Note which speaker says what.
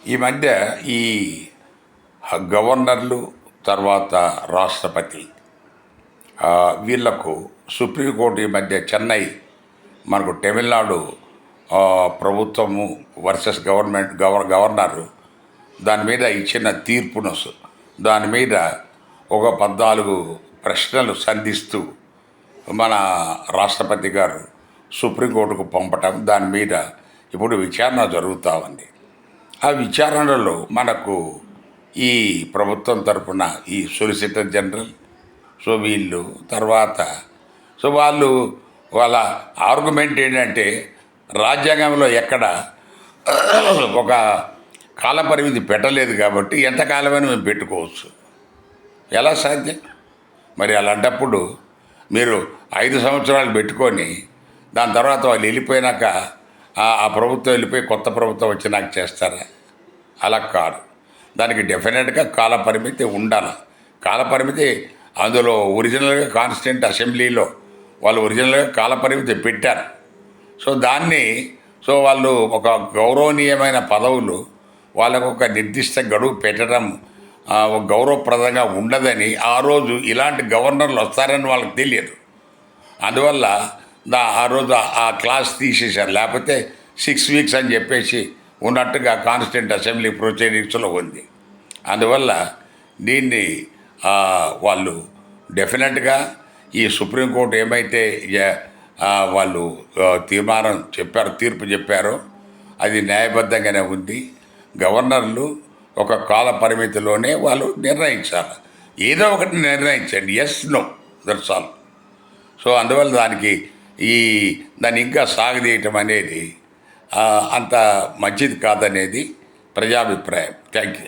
Speaker 1: ఈ మధ్య ఈ గవర్నర్లు తర్వాత రాష్ట్రపతి వీళ్లకు సుప్రీంకోర్టు ఈ మధ్య చెన్నై మనకు తమిళనాడు ప్రభుత్వము వర్సెస్ గవర్నర్ దాని మీద ఇచ్చిన తీర్పును దాని మీద ఒక 14 ప్రశ్నలు సంధిస్తూ మన రాష్ట్రపతి గారు సుప్రీంకోర్టుకు పంపటం దాని మీద ఇప్పుడు విచారణ జరుగుతూ ఉంది. ఆ విచారణలో మనకు ఈ ప్రభుత్వం తరఫున ఈ సొలిసిటర్ జనరల్ వీళ్ళు తర్వాత వాళ్ళ ఆర్గ్యుమెంట్ ఏంటంటే రాజ్యాంగంలో ఎక్కడ ఒక కాల పరిమితి పెట్టలేదు కాబట్టి ఎంతకాలమైనా మేము పెట్టుకోవచ్చు. ఎలా సాధ్యం? మరి అలాంటప్పుడు మీరు 5 సంవత్సరాలు పెట్టుకొని దాని తర్వాత వాళ్ళు వెళ్ళిపోయినాక ఆ ప్రభుత్వం వెళ్ళిపోయి కొత్త ప్రభుత్వం వచ్చి నాకు చేస్తారా? అలా కాదు. దానికి డెఫినెట్గా కాలపరిమితి ఉండాలి. కాలపరిమితి అందులో ఒరిజినల్గా కాన్స్టిట్యూంట్ అసెంబ్లీలో వాళ్ళు ఒరిజినల్గా కాలపరిమితి పెట్టారు. దాన్ని వాళ్ళు ఒక గౌరవనీయమైన పదవులు వాళ్ళకు ఒక నిర్దిష్ట గడువు పెట్టడం గౌరవప్రదంగా ఉండదని ఆ రోజు ఇలాంటి గవర్నర్లు వస్తారని వాళ్ళకి తెలియదు. అందువల్ల ఆ రోజు ఆ క్లాస్ తీసేశారు. లేకపోతే 6 వీక్స్ అని చెప్పేసి ఉన్నట్టుగా కాన్స్టిట్యూంట్ అసెంబ్లీ ప్రొసీడింగ్స్లో ఉంది. అందువల్ల దీన్ని వాళ్ళు డెఫినెట్గా ఈ సుప్రీంకోర్టు ఏమైతే వాళ్ళు తీర్పు చెప్పారో అది న్యాయబద్ధంగానే ఉంది. గవర్నర్లు ఒక కాల పరిమితిలోనే వాళ్ళు నిర్ణయించాలి. ఏదో ఒకటి నిర్ణయించండి, ఎస్ నో, దట్స్ ఆల్. అందువల్ల దాన్ని ఇంకా సాగదీయటం అనేది అంత మంచిది కాదనేది ప్రజాభిప్రాయం. Thank you.